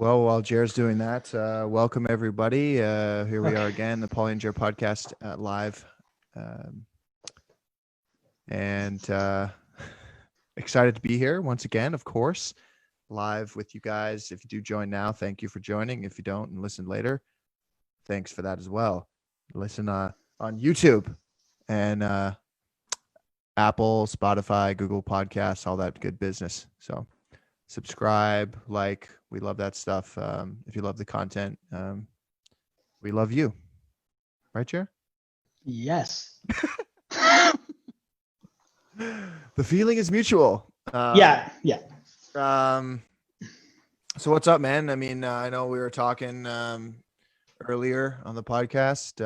Well, while Jer's doing that, welcome everybody. Here we are Okay. again, the Paulie and Jer podcast live, um, and excited to be here once again. Of course, live with you guys. If you do join now, thank you for joining. If you don't and listen later, thanks for that as well. Listen on YouTube and Apple, Spotify, Google Podcasts, all that good business. So subscribe, like. We love that stuff. If you love the content, we love you. Right, Jer? Yes. The feeling is mutual. Yeah. Um, so what's up, man? I mean, I know we were talking earlier on the podcast.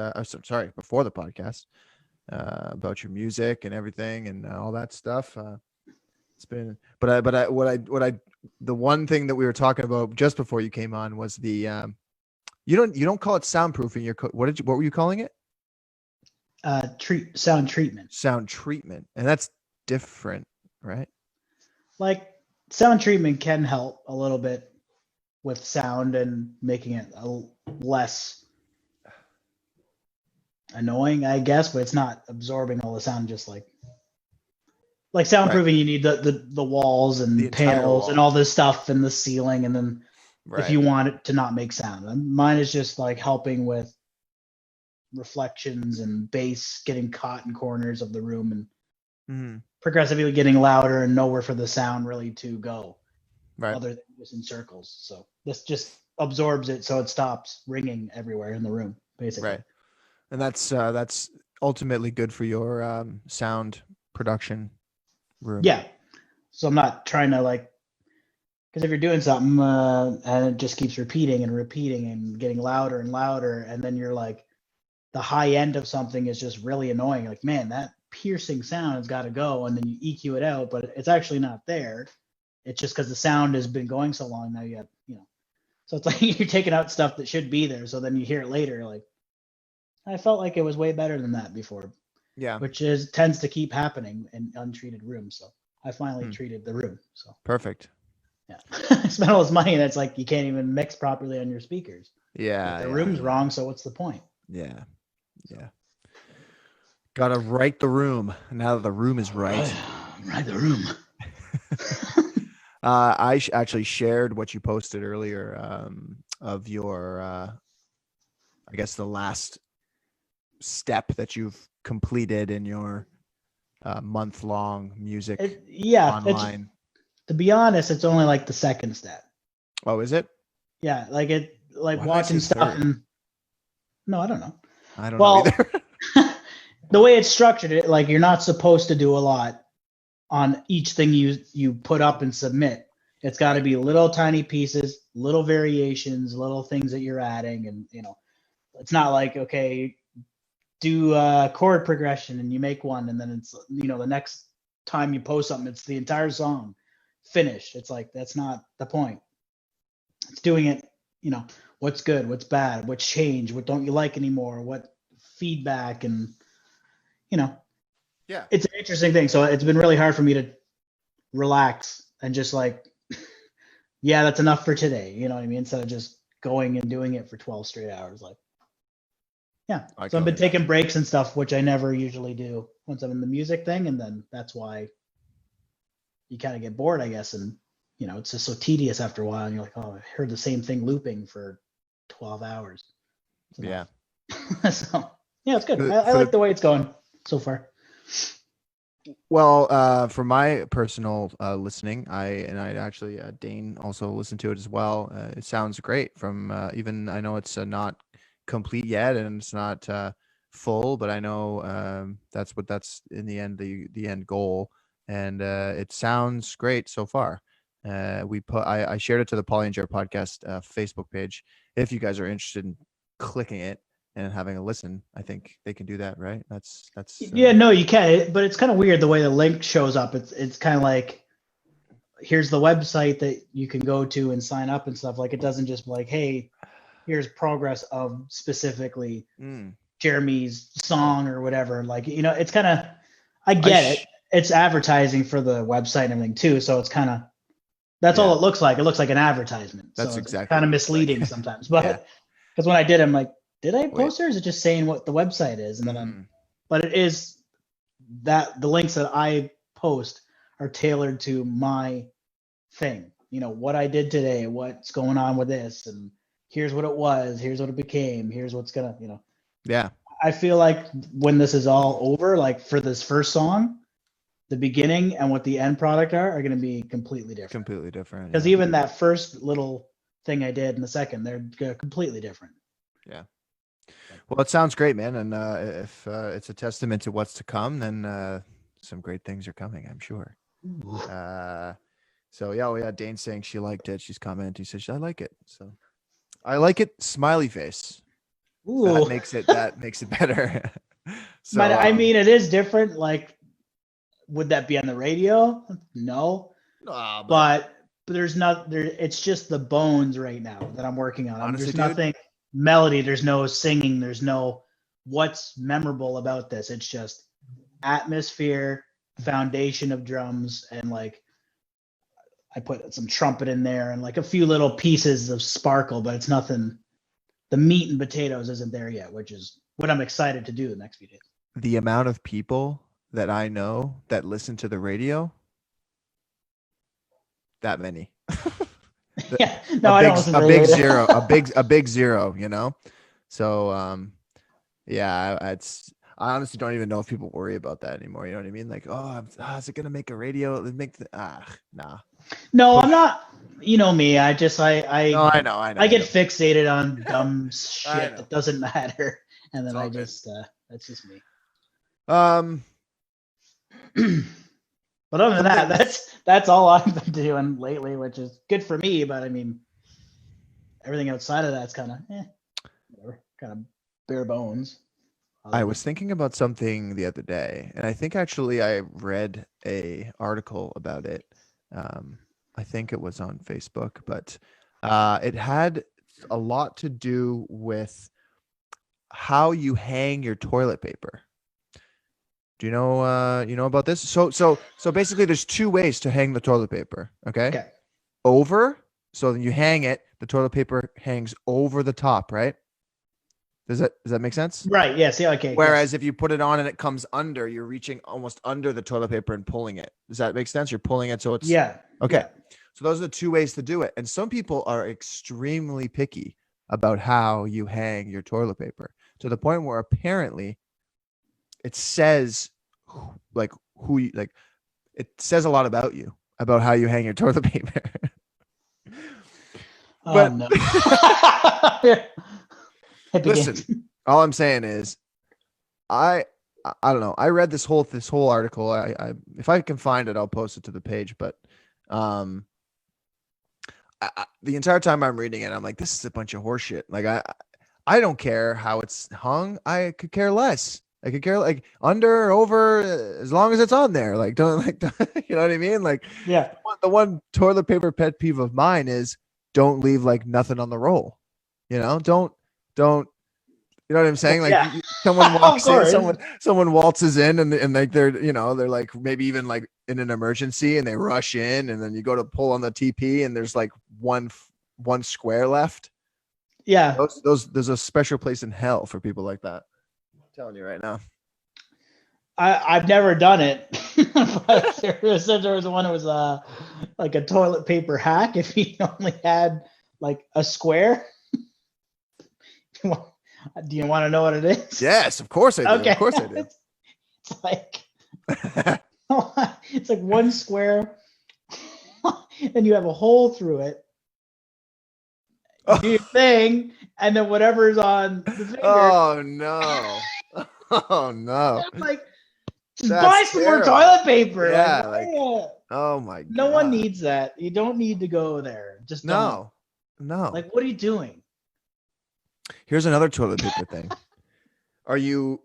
Before the podcast, about your music and everything and all that stuff. It's been, the one thing that we were talking about just before you came on was the you don't call it soundproofing. What were you calling it? Sound treatment. Sound treatment, and that's different, right? Like sound treatment can help a little bit with sound and making it less annoying, I guess, but it's not absorbing all the sound. Just like soundproofing, Right. you need the walls and The entire panels wall. and all this stuff and the ceiling, and then if you Right. want it to not make sound. And mine is just like helping with reflections and bass getting caught in corners of the room and Mhm. progressively getting louder and nowhere for the sound really to go Right. other than just in circles. So this just absorbs it so it stops ringing everywhere in the room, basically. Right. And that's ultimately good for your sound production room. Yeah. So I'm not trying to because if you're doing something and it just keeps repeating and getting louder and louder, and then you're like, the high end of something is just really annoying. Like, man, that piercing sound has got to go, and then you EQ it out, but it's actually not there. It's just because the sound has been going so long now. So it's like you're taking out stuff that should be there. So then you hear it later, like, I felt like it was way better than that before. Yeah. Which tends to keep happening in untreated rooms. So I finally treated the room. So perfect. yeah, I spent all this money, and it's like you can't even mix properly on your speakers. Yeah. The room's wrong, so what's the point? Yeah. Yeah. Gotta right the room. Now that the room is right. Right the room. I actually shared what you posted earlier of your, I guess, the last step that you've completed in your month-long music online. To be honest, it's only like the second step. Oh, is it? Yeah, like Why watching stuff. No, I don't know. I don't know either. The way it's structured, you're not supposed to do a lot on each thing you put up and submit. It's got to be little tiny pieces, little variations, little things that you're adding, and it's not like, okay, do a chord progression and you make one, and then it's the next time you post something, it's the entire song finished. It's like, that's not the point. It's doing it, what's good, what's bad, what's changed, what don't you like anymore, what feedback, and yeah, it's an interesting thing. So it's been really hard for me to relax and just yeah, that's enough for today. You know what I mean? Instead of just going and doing it for 12 straight hours. Yeah. So I've been taking breaks and stuff, which I never usually do once I'm in the music thing. And then that's why you kind of get bored, I guess. And, it's just so tedious after a while. And you're like, oh, I heard the same thing looping for 12 hours. Yeah. So, yeah, it's good. I like the way it's going so far. Well, for my personal listening, I actually Dane also listened to it as well. It sounds great. From even I know it's not complete yet and it's not full, but I know that's in the end the end goal, and it sounds great so far. I shared it to the Paulie and Jer podcast Facebook page. If you guys are interested in clicking it and having a listen, I think they can do that, right? That's yeah, no, you can, but it's kind of weird the way the link shows up. It's kind of like, here's the website that you can go to and sign up and stuff. Like, it doesn't just be like, hey, here's progress of specifically Jeremy's song or whatever. It's kind of, I get it. It's advertising for the website and everything too, so it's kind of That's Yeah. all it looks like. It looks like an advertisement. That's So it's exactly kind of what it looks like. misleading sometimes. Yeah. But because when I did, I'm like, did I Wait. post it or is it just saying what the website is? And then Mhm. but it is that the links that I post are tailored to my thing. What I did today, what's going on with this, and here's what it was, here's what it became, here's what's gonna. Yeah. I feel like when this is all over, like for this first song, the beginning and what the end product are going to be completely different. Completely different. Because Yeah. even that first little thing I did in the second, they're completely different. Yeah. Well, it sounds great, man. And if it's a testament to what's to come, then some great things are coming, I'm sure. So yeah, Dane's saying she liked it. She's commenting. She says, I like it. So I like it. Smiley face. Ooh. That makes it better. So But I mean, it is different. Like, would that be on the radio? No. But there's not there. It's just the bones right now that I'm working on. honestly, There's dude, nothing melody. There's no singing. There's no what's memorable about this. It's just atmosphere, foundation of drums, and like I put some trumpet in there and like a few little pieces of sparkle, but it's nothing. The meat and potatoes isn't there yet, which is what I'm excited to do the next few days. the amount of people that I know that listen to the radio, that many. Yeah, a no, I big don't listen a to the big radio. zero, a big zero, So yeah, I honestly don't even know if people worry about that anymore. You know what I mean? Like, is it gonna make a radio? Nah. No, I'm Push. not. You know me. No, I know, I get you fixated on dumb I shit know. that doesn't matter, and It's then all I good. just that's just me. Um, But other than that, something. that's all I've been doing lately, which is good for me. But I mean, everything outside of that's kind of whatever, kind of bare bones. I was thinking about something the other day, and I think actually I read a article about it. Um, I think it was on Facebook, but it had a lot to do with how you hang your toilet paper. Do you know about this? So basically there's two ways to hang the toilet paper, okay? Okay. Over, so then you hang it, the toilet paper hangs over the top, right? Does that make sense? Right. Yes. Yeah. Okay. Yes. Whereas if you put it on and it comes under, you're reaching almost under the toilet paper and pulling it. Does that make sense? You're pulling it so it's Yeah. okay. Yeah. So those are the two ways to do it. And some people are extremely picky about how you hang your toilet paper to the point where apparently it says like who you like it says a lot about you about how you hang your toilet paper. Oh But no. listen, all I'm saying is I I don't know. I read this whole article. I if I can find it, I'll post it to the page. But um, the entire time I'm reading it, I'm like, this is a bunch of horseshit. Like I don't care how it's hung. I could care less. I could care like under or over as long as it's on there. Like don't like you know what I mean? Like Yeah. the one toilet paper pet peeve of mine is don't leave like nothing on the roll. Don't you know what I'm saying? Like Yeah. someone Of walks in, course. someone waltzes in, and like they're like maybe even like in an emergency, and they rush in, and then you go to pull on the TP, and there's like one square left. Yeah. Those there's a special place in hell for people like that. I'm telling you right now. I've never done it, but there was one that was like a toilet paper hack. If you only had like a square, do you want to know what it is? Yes, of course I do. Okay, Of course I do. it's like it's like one square, and you have a hole through it. You do your thing, and then whatever's on the finger. Oh no! Oh no! I'm like, just That's buy some more terrible. toilet paper. Yeah, Like, oh my god. no one needs that. You don't need to go there. Just don't. No. Like, what are you doing? Here's another toilet paper thing. Are you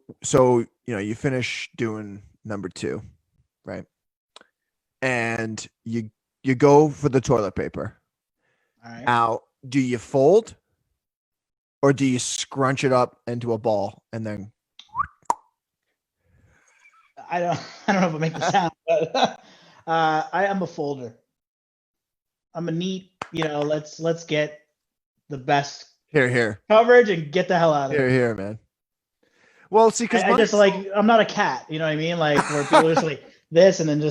you finish doing number 2, right? And you go for the toilet paper. All right. Now, do you fold or do you scrunch it up into a ball and then I don't know if it make the sound, but I am a folder. I'm a neat, let's get the best Here, coverage and get the hell out of there. here, man. Well, see, because I just like, I'm not a cat, you know what I mean? Like where people are just like this, and then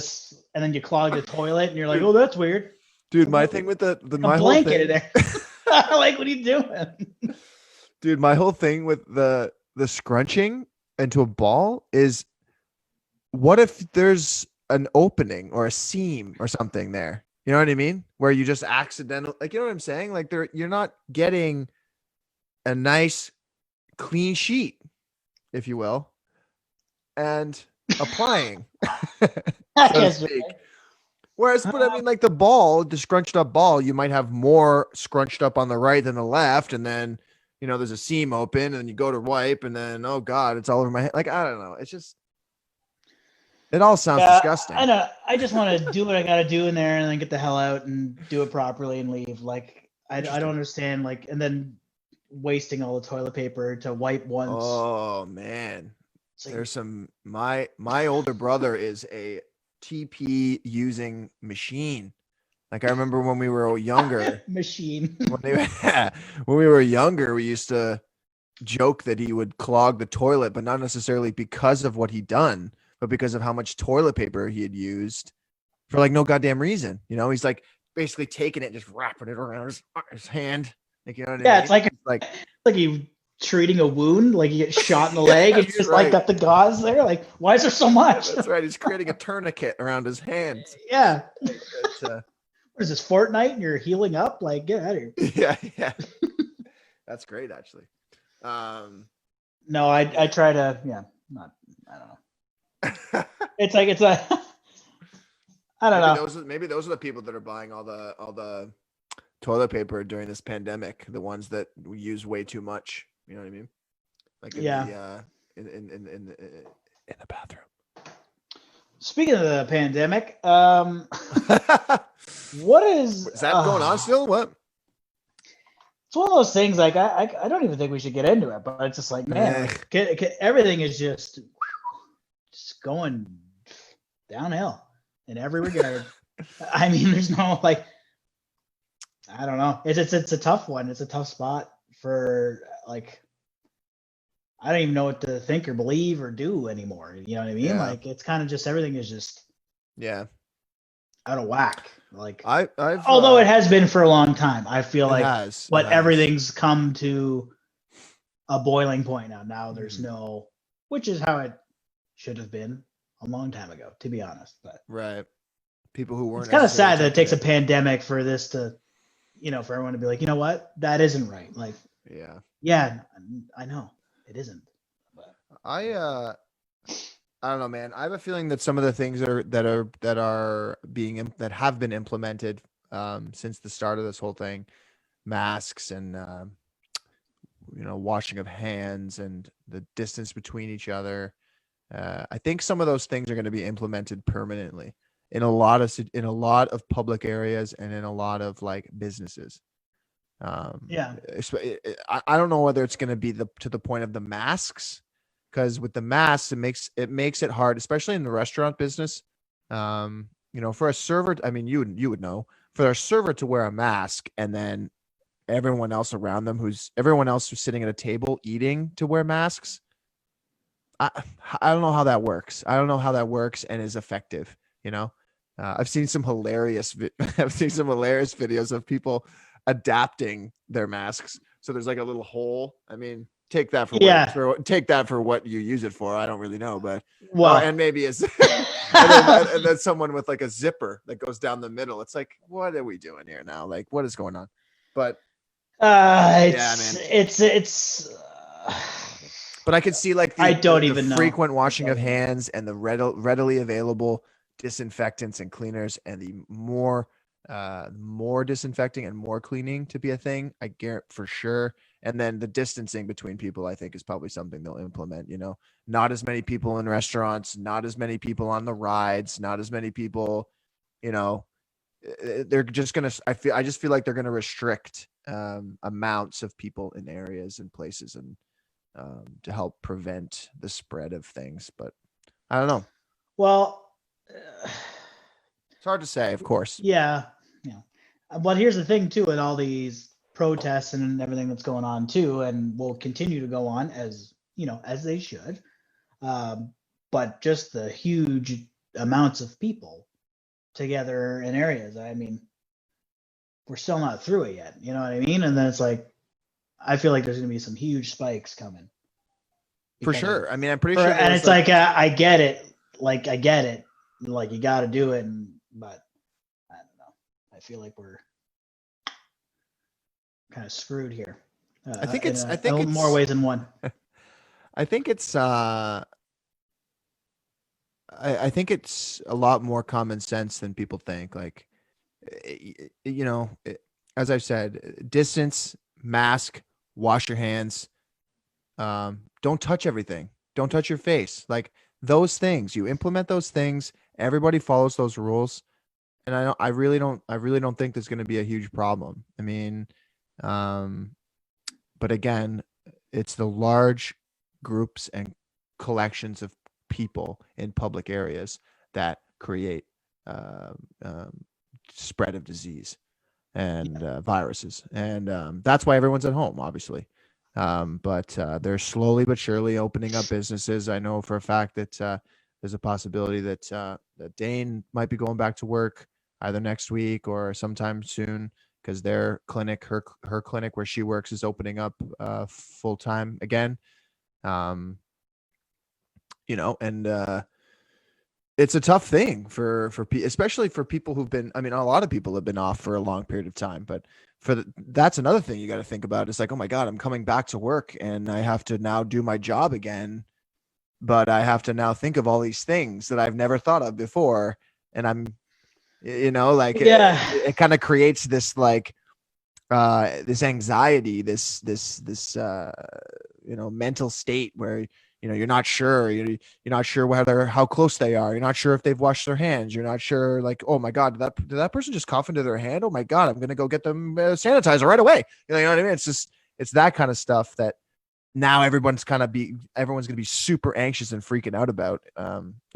you clog the toilet, and you're like, oh, that's weird. dude, my thing with the A my whole blanket in thing, there. Like, what are you doing? dude, my whole thing with the scrunching into a ball is, what if there's an opening or a seam or something there? You know what I mean? Where you just accidental, like, you know what I'm saying? Like, you're not getting a nice clean sheet, if you will, and applying, I so to guess you're speak. right. Whereas, but I mean, like the scrunched up ball, you might have more scrunched up on the right than the left, and then there's a seam open, and you go to wipe, and then oh god, it's all over my head. Like, I don't know, it's just, it all sounds disgusting. I know. I just want to do what I got to do in there, and then get the hell out and do it properly and leave. Like, I don't understand. Like, and then wasting all the toilet paper to wipe once. Oh man, Like, there's some. My older brother is a TP using machine. Like, I remember when we were younger, machine. when we were younger, we used to joke that he would clog the toilet, but not necessarily because of what he'd done, but because of how much toilet paper he had used for like no goddamn reason. He's like basically taking it and just wrapping it around his hand. Like, you know what I mean? It's like you treating a wound, like you get shot in the leg, and you just like got the gauze there. Like, why is there so much? That's right. He's creating a tourniquet around his hands. Yeah. What is this, Fortnite, and you're healing up? Like, get out of here. Yeah. That's great, actually. No, I try to, I don't know. It's I don't know. Maybe those are the people that are buying all the toilet paper during this pandemic. The ones that we use way too much. You know what I mean? Like in the bathroom. Speaking of the pandemic, what is that going on still? What? It's one of those things. Like, I don't even think we should get into it, but it's just like, man, everything is just going downhill in every regard. I mean, there's no, like, I don't know. It's a tough one. It's a tough spot for, like, I don't even know what to think or believe or do anymore. You know what I mean? Yeah. Like, it's kind of just, everything is just out of whack. Like, although it has been for a long time, I feel like, but everything's come to a boiling point now. Now there's no, which is how it should have been a long time ago, to be honest. But people who weren't. It's kind of sad that it takes a pandemic for this to, for everyone to be like, you know what, that isn't right. Like, yeah, I know it isn't. But I don't know, man. I have a feeling that some of the things that have been implemented since the start of this whole thing, masks and washing of hands and the distance between each other. I think some of those things are going to be implemented permanently in a lot of public areas and in a lot of like businesses. I don't know whether it's going to be to the point of the masks, because with the masks, it makes it hard, especially in the restaurant business. For a server, I mean, you would know, for a server to wear a mask and then everyone else around them who's sitting at a table eating to wear masks. I don't know how that works. I don't know how that works and is effective. I've seen some hilarious videos of people adapting their masks. So there's like a little hole. I mean, take that for what you use it for. I don't really know, but and maybe it's and then someone with like a zipper that goes down the middle. It's like, what are we doing here now? Like, what is going on? But it's but I could see like the frequent washing of hands and the readily available disinfectants and cleaners, and the more disinfecting and more cleaning to be a thing. I guarantee for sure. And then the distancing between people, I think, is probably something they'll implement. Not as many people in restaurants, not as many people on the rides, not as many people. They're just gonna. I just feel like they're gonna restrict amounts of people in areas and places, and to help prevent the spread of things. But I don't know. Well, it's hard to say, of course. Yeah. But here's the thing too, with all these protests and everything that's going on too, and will continue to go on as as they should. Um, but just the huge amounts of people together in areas. I mean, we're still not through it yet. You know what I mean? And then it's like, I feel like there's going to be some huge spikes coming. For sure. I mean, I'm pretty sure And it's like, I get it. Like, I get it. Like, you got to do it. But I don't know. I feel like we're kind of screwed here. I think it's more ways than one. I think it's I think it's a lot more common sense than people think. Like, as I've said, distance, mask, wash your hands, don't touch everything, don't touch your face. Like those things, you implement those things. Everybody follows those rules, and I really don't think there's going to be a huge problem. I mean, but again, it's the large groups and collections of people in public areas that create spread of disease and viruses, and that's why everyone's at home, obviously. But they're slowly but surely opening up businesses. I know for a fact that there's a possibility that Dane might be going back to work either next week or sometime soon, because their clinic, her clinic where she works, is opening up full time again. And it's a tough thing for especially for people who've been. I mean, a lot of people have been off for a long period of time, but that's another thing you got to think about. It's like, oh my God, I'm coming back to work and I have to now do my job again, but I have to now think of all these things that I've never thought of before, and it kind of creates this like this anxiety, this mental state where you're not sure, you're not sure how close they are, you're not sure if they've washed their hands, you're not sure, like, oh my God, did that person just cough into their hand? Oh my God, I'm gonna go get them sanitizer right away. You know what I mean? It's that kind of stuff that now everyone's gonna be super anxious and freaking out about,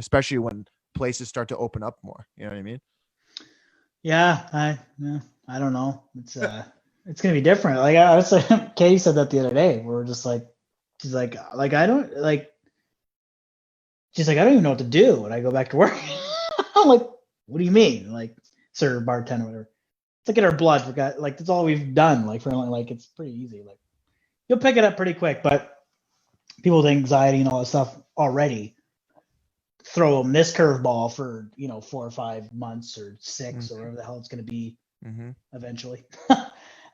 especially when places start to open up more. You know what I mean? Yeah, I don't know. It's gonna be different. Like I was like, Katie said that the other day. We're just like, she's like I don't like. She's like, I don't even know what to do when I go back to work. I'm like, what do you mean? Like, sir, bartender, whatever. Let's look at our blood. We got like that's all we've done. Like for like it's pretty easy. Like you'll pick it up pretty quick, but people with anxiety and all that stuff already throw them this curveball for 4 or 5 months or 6 or whatever the hell it's going to be eventually.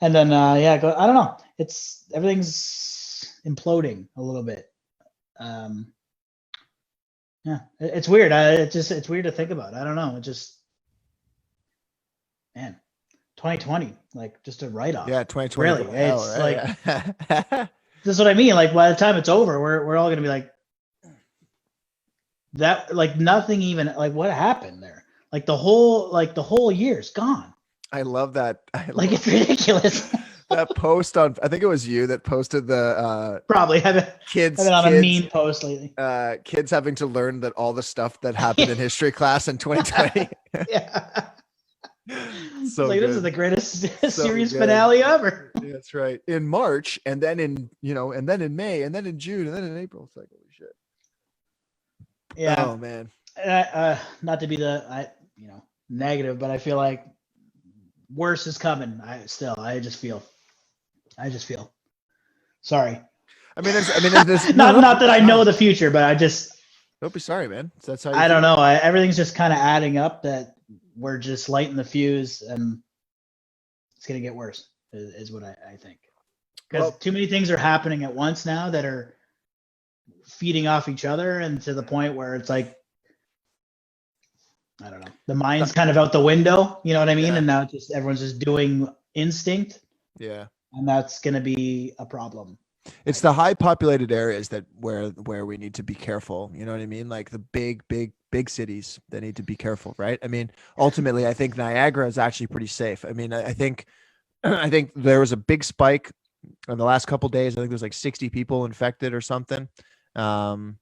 And then I don't know, everything's imploding a little bit. It's weird. It's weird to think about. I don't know. It just, man, 2020, like just a write-off. Yeah, 2020. Really, it's like this is what I mean. Like by the time it's over, we're all gonna be like that. Like nothing even like what happened there. Like the whole year's gone. I love that. It's ridiculous. That post on, I think it was you that posted the probably kids on a mean post lately. Kids having to learn that all the stuff that happened in history class in 2020. Yeah. So like, this is the greatest series finale ever. Yeah, that's right. In March, and then in May, and then in June, and then in April. It's like, holy shit. Yeah. Oh man. Not to be negative, but I feel like worse is coming. I just feel. Sorry. I mean, there's not that I know the future, but I just don't be sorry, man. That's how I don't know. Everything's just kind of adding up that we're just lighting the fuse, and it's gonna get worse. Is what I think. Because too many things are happening at once now that are feeding off each other, and to the point where it's like, I don't know, the mind's kind of out the window. You know what I mean? Yeah. And now everyone's just doing instinct. Yeah. And that's going to be a problem. It's the high populated areas where we need to be careful. You know what I mean? Like the big cities that need to be careful, right? I mean, ultimately, I think Niagara is actually pretty safe. I mean, I think there was a big spike in the last couple of days. I think there's like 60 people infected or something. I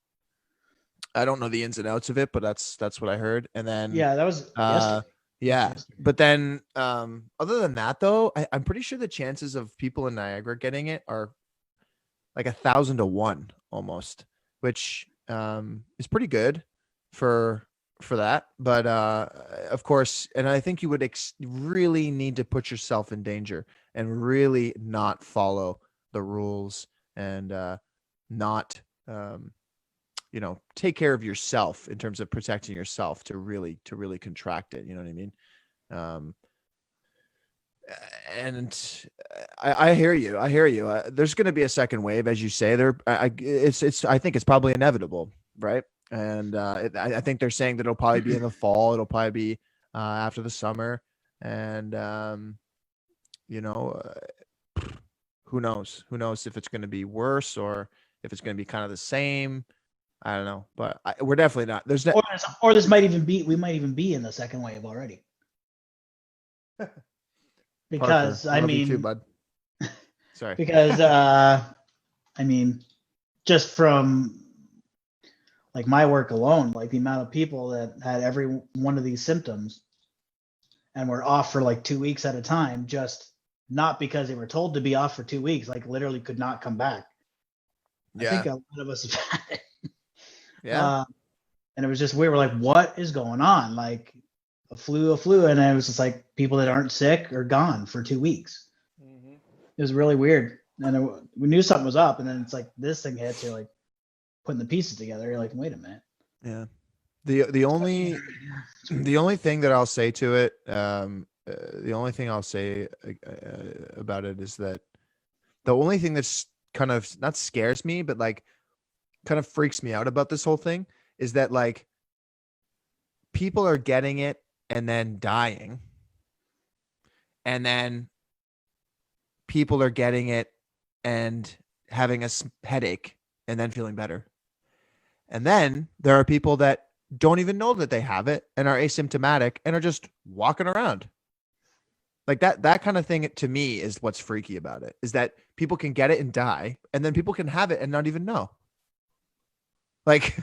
don't know the ins and outs of it, but that's what I heard. And then that was yesterday. Yeah. But then other than that though, I'm pretty sure the chances of people in Niagara getting it are like 1,000 to 1 almost, which is pretty good for that. But of course, and I think you would really need to put yourself in danger and really not follow the rules and not take care of yourself in terms of protecting yourself to really contract it. You know what I mean? Um, and I hear you. I hear you. There's going to be a second wave, as you say. I think it's probably inevitable, right? And I think they're saying that it'll probably be in the fall. It'll probably be after the summer, and who knows? Who knows if it's going to be worse or if it's going to be kind of the same? I don't know, but we're definitely not. Or this might even be. We might even be in the second wave already. Because Parker, I love you too, mean, bud. Sorry. because I mean, just from like my work alone, like the amount of people that had every one of these symptoms and were off for like 2 weeks at a time, just not because they were told to be off for 2 weeks, like literally could not come back. Yeah. I think a lot of us have had it. Yeah. And it was just weird. We're like, what is going on? Like a flu. And it was just like people that aren't sick are gone for 2 weeks. Mm-hmm. It was really weird. And we knew something was up. And then it's like this thing hits. You're like putting the pieces together. You're like, wait a minute. Yeah. The only thing that I'll say to it, the only thing I'll say about it is that the only thing that's kind of not scares me, but like kind of freaks me out about this whole thing is that like people are getting it and then dying, and then people are getting it and having a headache and then feeling better. And then there are people that don't even know that they have it and are asymptomatic and are just walking around. Like that kind of thing to me is what's freaky about it, is that people can get it and die, and then people can have it and not even know. Like,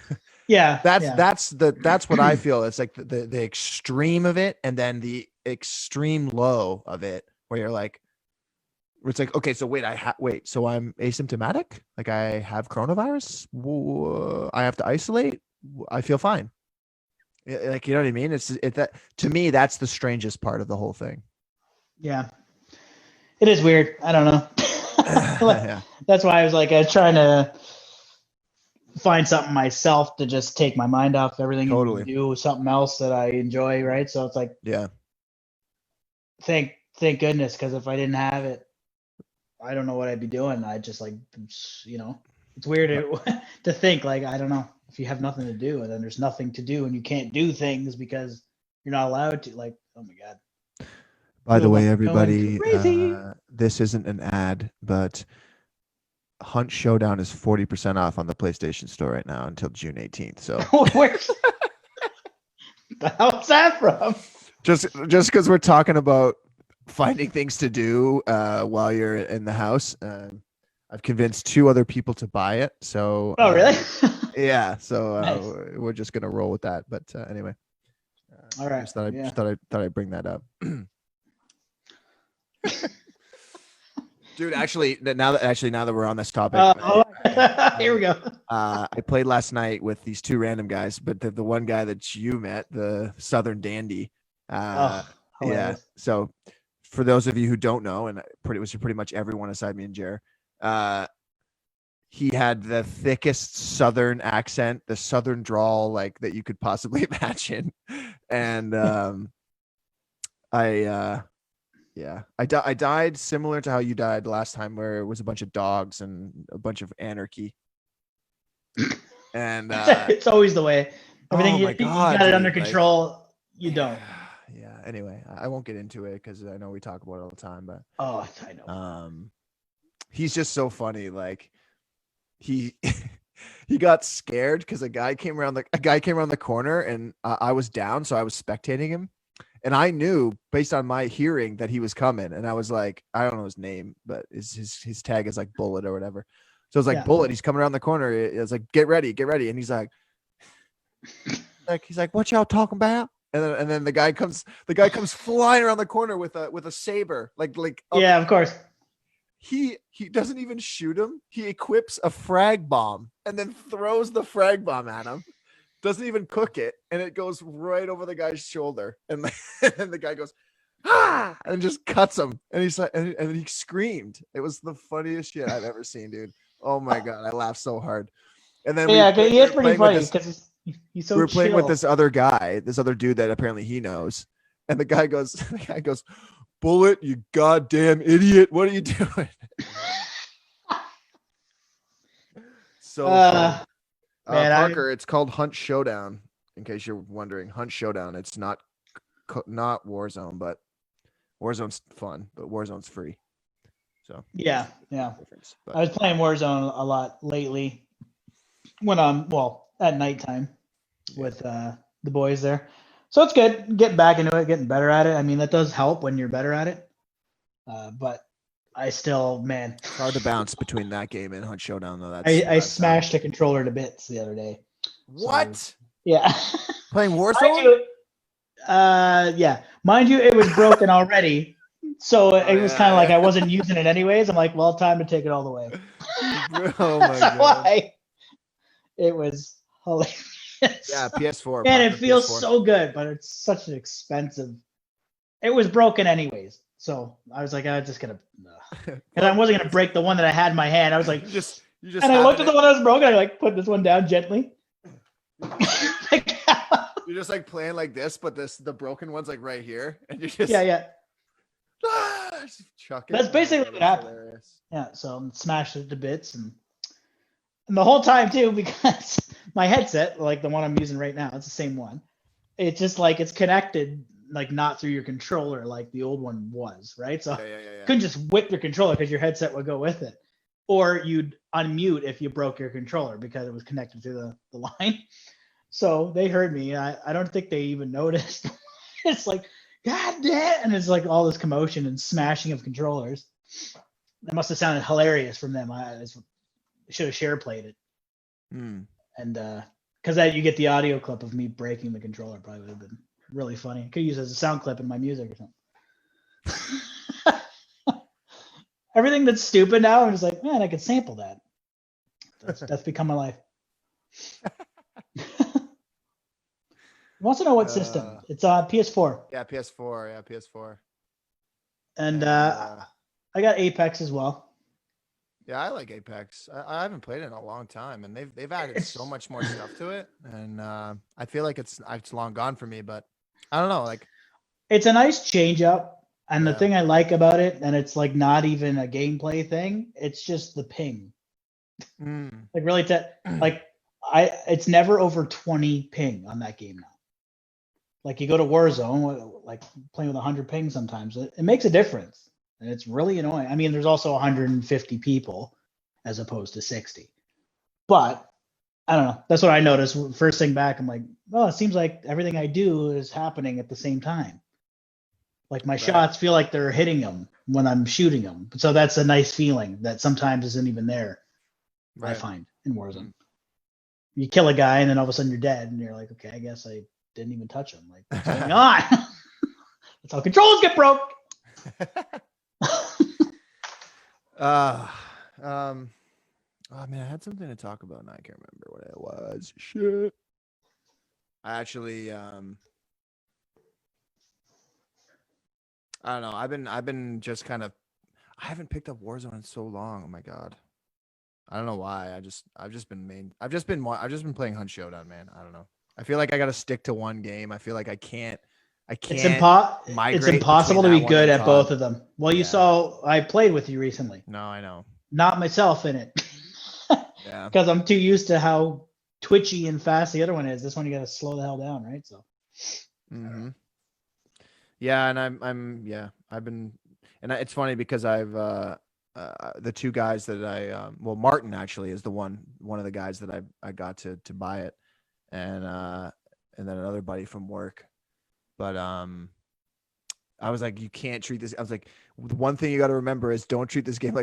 that's what I feel. It's like the extreme of it, and then the extreme low of it, where you're like, where it's like, okay, so wait, so I'm asymptomatic? Like I have coronavirus? I have to isolate? I feel fine. Like, you know what I mean? That to me, that's the strangest part of the whole thing. Yeah, it is weird. I don't know. Yeah. That's why I was trying to find something myself to just take my mind off everything and do something else that I enjoy. Right. So it's like, yeah, thank goodness. Cause if I didn't have it, I don't know what I'd be doing. I just it's weird to think like, I don't know, if you have nothing to do and then there's nothing to do and you can't do things because you're not allowed to, like, oh my God. By the way, everybody, this isn't an ad, but Hunt Showdown is 40% off on the PlayStation Store right now until June 18th. So where's the hell's that from? Just because we're talking about finding things to do while you're in the house, I've convinced 2 other people to buy it. So really? Yeah. So Nice. We're just gonna roll with that. But anyway, all right. Just thought I'd bring that up. Dude, actually, now that we're on this topic, here we go. I played last night with these 2 random guys, but the one guy that you met, the Southern Dandy. Yeah. So for those of you who don't know, and it was pretty much everyone aside me and Jer, he had the thickest Southern accent, the Southern drawl, like that you could possibly imagine. And I died similar to how you died last time, where it was a bunch of dogs and a bunch of anarchy. And it's always the way. Everything you got it under control. You don't. Yeah. Anyway, I won't get into it because I know we talk about it all the time. But I know. He's just so funny. Like he got scared because a guy came around the corner, and I was down, so I was spectating him. And I knew based on my hearing that he was coming. And I was like, I don't know his name, but his tag is like Bullet or whatever. So it's like, Bullet, he's coming around the corner. It's like, get ready. And he's like, what y'all talking about? and then the guy comes flying around the corner with a saber, Yeah, of course. he doesn't even shoot him. He equips a frag bomb and then throws the frag bomb at him. Doesn't even cook it, and it goes right over the guy's shoulder, and the guy goes, ah, and just cuts him, and he's like, and he screamed. It was the funniest shit I've ever seen, dude. Oh my god, I laughed so hard. And then Yeah, we he is were pretty playing with funny this, because he's so we were playing with chill. this other guy, this other dude that apparently he knows, and the guy goes, Bullet, you goddamn idiot, what are you doing? So funny. Man, Parker, it's called Hunt Showdown. In case you're wondering, Hunt Showdown. It's not Warzone, but Warzone's fun, but Warzone's free. So yeah. But I was playing Warzone a lot lately when I'm at nighttime with the boys there. So it's good getting back into it, getting better at it. I mean, that does help when you're better at it. But I still, man, it's hard to bounce between that game and Hunt Showdown, though. I smashed a controller to bits the other day. What? So, yeah. Playing Warzone? Yeah. Mind you, it was broken already. So it was kind of like I wasn't using it anyways. I'm like, well, time to take it all the way. Oh my god. Why? It was hilarious. Yeah, PS4. And it feels PS4. so good, but it's such an expensive. It was broken anyways. So I was like, I'm just gonna, because I wasn't gonna break the one that I had in my hand. I was like, you just. And I looked at the one that was broken. I put this one down gently. You're just playing like this, but the broken one's right here, and you're just just chuck it. That's basically what happened. Hilarious. Yeah, so smashed it to bits, and the whole time too, because my headset, the one I'm using right now, it's the same one. It's just it's connected. Not through your controller like the old one was, right? So you couldn't just whip your controller because your headset would go with it. Or you'd unmute if you broke your controller because it was connected to the line. So they heard me. I don't think they even noticed. It's God damn! And it's all this commotion and smashing of controllers. That must have sounded hilarious from them. I should have share played it. And because you get the audio clip of me breaking the controller, probably would have been really funny. Could use it as a sound clip in my music or something. Everything that's stupid now, I'm just man, I could sample that. That's become my life. Wants to know what system? It's PS4. Yeah, PS4. Yeah, PS4. And I got Apex as well. Yeah, I like Apex. I haven't played it in a long time, and they've added so much more stuff to it, and I feel like it's long gone for me, but I don't know, it's a nice change up, and the thing I like about it, and it's not even a gameplay thing, it's just the ping. Really, it's never over 20 ping on that game now. You go to Warzone, playing with 100 ping sometimes, it makes a difference, and it's really annoying. I mean, there's also 150 people as opposed to 60, but I don't know. That's what I noticed. First thing back, I'm like, oh, it seems like everything I do is happening at the same time. My shots feel like they're hitting them when I'm shooting them. So that's a nice feeling that sometimes isn't even there. Right. I find in Warzone. You kill a guy and then all of a sudden you're dead, and you're like, okay, I guess I didn't even touch him. What's going on? That's how controls get broke. Oh man, I had something to talk about and I can't remember what it was. Shit. I actually I don't know. I've been just kind of I haven't picked up Warzone in so long. Oh my god. I don't know why. I've just been playing Hunt Showdown, man. I don't know. I feel like I got to stick to one game. I feel like I can't it's impossible to be good at both of them. Well, you saw I played with you recently. No, I know. Not myself in it. Yeah. Because I'm too used to how twitchy and fast the other one is. This one you got to slow the hell down, right? So. Yeah, and I've been, and it's funny because I've the two guys that Martin actually is the one of the guys that I got to buy it, and then another buddy from work, but I was like, you can't treat this. I was like, the one thing you got to remember is don't treat this game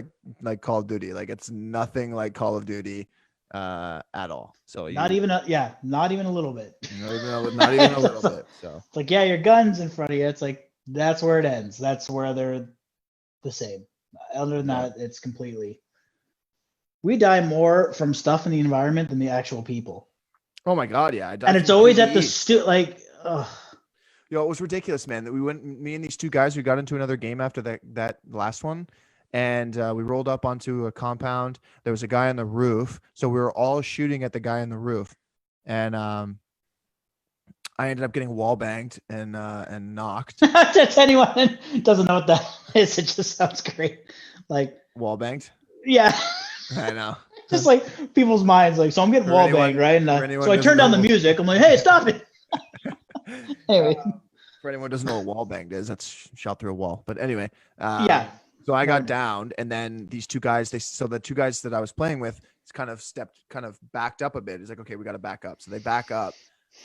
like Call of Duty. It's nothing like Call of Duty. at all. So not even a little bit. not even a little bit. So it's like, yeah, your gun's in front of you. It's like that's where it ends. That's where they're the same. Other than that, it's completely. We die more from stuff in the environment than the actual people. Oh my god, yeah. And it's always at the like. Yo, it was ridiculous, man. That me and these two guys, we got into another game after that last one, and we rolled up onto a compound. There was a guy on the roof, so we were all shooting at the guy on the roof, and I ended up getting wall banged and knocked. To anyone who doesn't know what that is, it just sounds great. Like wall banged. Yeah, I know. Just like people's minds, like, so I'm getting wall banged, right? And so I turned down the music. I'm like, hey, stop it. Anyway, for anyone who doesn't know what wall banged is, that's shot through a wall. But anyway, yeah. So I got downed, and then these two guys, the two guys that I was playing with, kind of backed up a bit. It's like, okay, we got to back up. So they back up,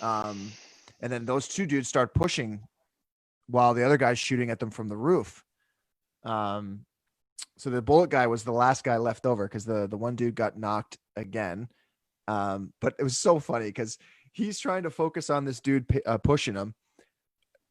and then those two dudes start pushing, while the other guy's shooting at them from the roof. So the bullet guy was the last guy left over because the one dude got knocked again. But it was so funny because he's trying to focus on this dude pushing him.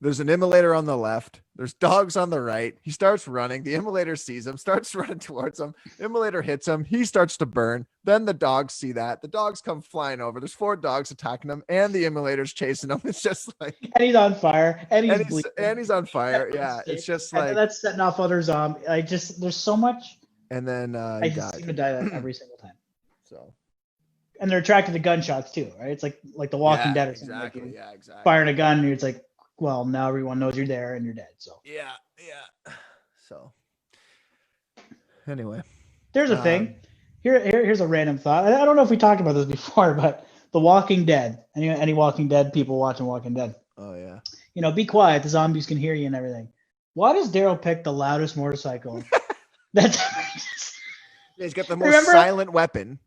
There's an immolator on the left. There's dogs on the right. He starts running. The immolator sees him, starts running towards him. Immolator hits him. He starts to burn. Then the dogs see that. The dogs come flying over. There's 4 dogs attacking him, and the immolator's chasing him. It's just like, and he's on fire, and he's on fire. Yeah, it's just like, and that's setting off other zombies. There's so much. And then I just seem to die every single time. So. And they're attracted to gunshots too, right? It's like The Walking Dead or something. Exactly. Like yeah, exactly. Firing a gun, and it's like, well, now everyone knows you're there and you're dead. So yeah. So anyway, there's a thing. Here's a random thought. I don't know if we talked about this before, but The Walking Dead. Any Walking Dead people watching Walking Dead? Oh yeah. Be quiet. The zombies can hear you and everything. Why does Daryl pick the loudest motorcycle? That's. He's got the most silent weapon.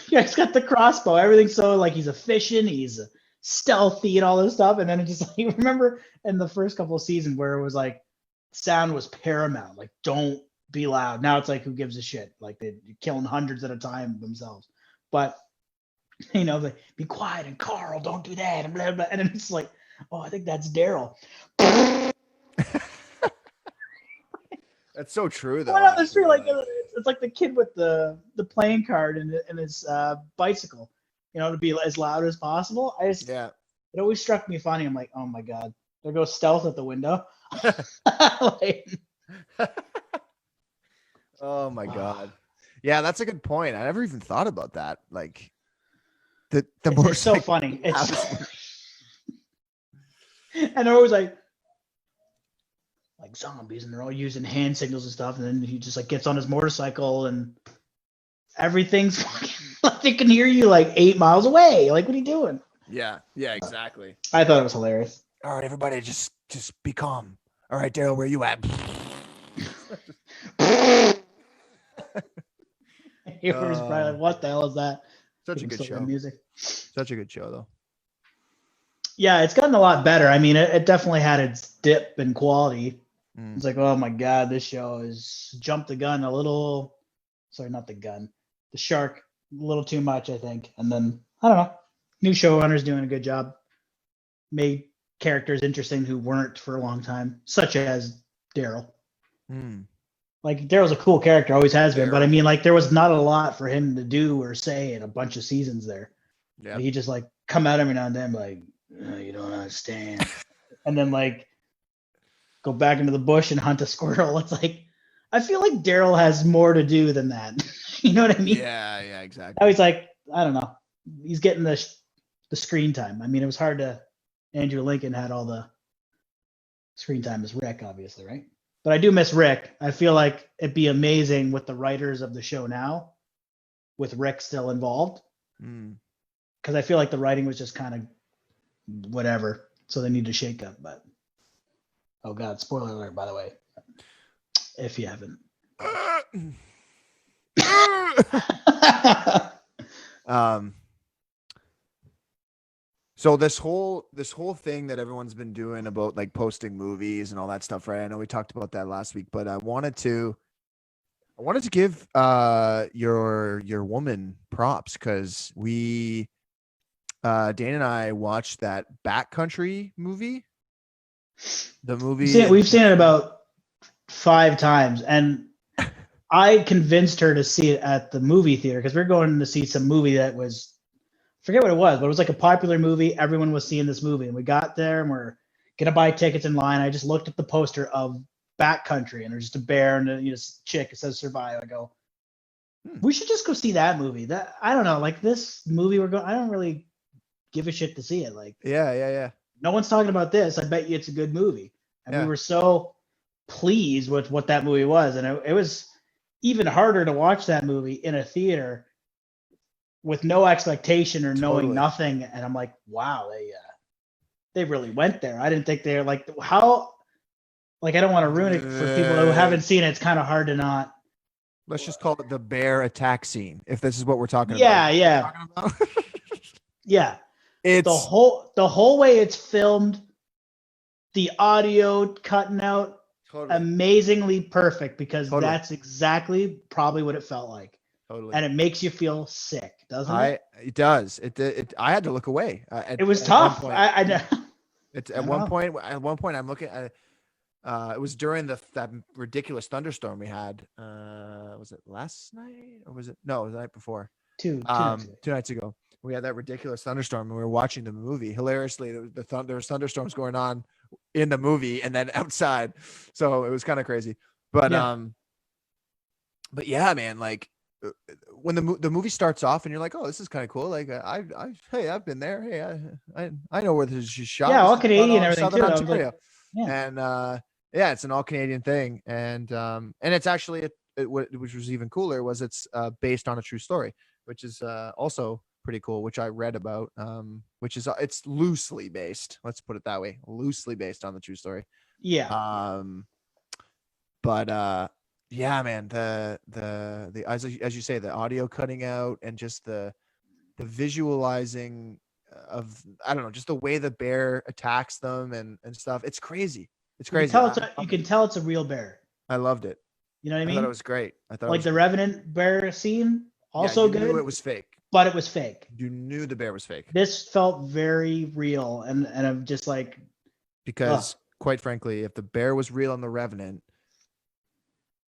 Yeah, he's got the crossbow. Everything's so like he's efficient. He's stealthy and all this stuff. And then it just like, you remember in the first couple of seasons where it was like sound was paramount, like don't be loud. Now it's like, who gives a shit? Like they're killing hundreds at a time themselves. But like, be quiet and Carl, don't do that and blah blah. And then it's like, oh, I think that's Daryl. That's so true though. On the street, like it's like the kid with the playing card and his bicycle. To be as loud as possible. It always struck me funny. I'm like, oh my god, there goes stealth at the window. Oh my god, yeah, that's a good point. I never even thought about that. Like, it's so funny. It's and they're always like zombies, and they're all using hand signals and stuff. And then he just like gets on his motorcycle and everything's fucking like they can hear you like 8 miles away. Like, what are you doing? Yeah, exactly. I thought it was hilarious. All right, everybody, just be calm. All right, Daryl, where you at? He was probably like, what the hell is that? Such a good show. Music. Such a good show, though. Yeah, it's gotten a lot better. I mean, it definitely had its dip in quality. It's like, oh my god, this show has jumped the gun a little. Sorry, not the gun. The shark a little too much, I think. And then, I don't know. New showrunner's doing a good job. Made characters interesting who weren't for a long time, such as Daryl. Like, Daryl's a cool character, always has been. But I mean, like, there was not a lot for him to do or say in a bunch of seasons there. Yeah. He just, like, come at every now and then, like, oh, you don't understand. And then, like, go back into the bush and hunt a squirrel. It's like, I feel like Daryl has more to do than that. You know what I mean? Yeah, exactly. Now he's like, I don't know. He's getting the screen time. I mean, it was hard to. Andrew Lincoln had all the screen time as Rick, obviously, right? But I do miss Rick. I feel like it'd be amazing with the writers of the show now, with Rick still involved. Because I feel like the writing was just kind of whatever. So they need to shake up. But oh god, spoiler alert, by the way. If you haven't. So this whole thing that everyone's been doing about like posting movies and all that stuff, right? I know we talked about that last week, but I wanted to I wanted to give your woman props because Dane and I watched that Backcountry movie. The movie We've seen it about 5 times, and I convinced her to see it at the movie theater because we're going to see some movie that was, forget what it was, but it was like a popular movie. Everyone was seeing this movie, and we got there and we're gonna buy tickets in line. I just looked at the poster of Backcountry, and there's just a bear and a chick. It says survive. I go, we should just go see that movie. That I don't know, like this movie we're going. I don't really give a shit to see it. Like, yeah. no one's talking about this. I bet you it's a good movie. And we were so pleased with what that movie was, and it was even harder to watch that movie in a theater with no expectation or knowing nothing. And I'm like, wow, they really went there. I didn't think they're like how. Like, I don't want to ruin it for people who haven't seen it. It's kind of hard to not. Let's just call it the bear attack scene, if this is what we're talking about. Yeah. Yeah. It's the whole way it's filmed, the audio cutting out, amazingly perfect, because that's exactly probably what it felt like. Totally. And it makes you feel sick, doesn't it? It does. I had to look away. It was tough. At one point, I'm looking at. It was during that ridiculous thunderstorm we had. Was it last night or was it? No, it was the night before. Two nights ago. We had that ridiculous thunderstorm and we were watching the movie. Hilariously, there was thunderstorms going on in the movie and then outside. So it was kind of crazy. But yeah, man, like when the movie starts off and you're like, oh, this is kind of cool. Like I've been there. Hey, I know where this is shot. Yeah, all Canadian and everything Southern too. Ontario. Like, and it's an all Canadian thing. And it's actually which was even cooler was it's based on a true story, which is also pretty cool, which I read about, which is it's loosely based. Let's put it that way, loosely based on the true story. Yeah. But yeah, man, the as you say, the audio cutting out and just the visualizing of, I don't know, just the way the bear attacks them and stuff. It's crazy. It's crazy. You can tell it's a real bear. I loved it. You know what I mean? I thought it was great. I thought like the Revenant bear scene, also good. Knew it was fake. But it was fake. You knew the bear was fake. This felt very real, and I'm just like, because quite frankly, if the bear was real on the Revenant,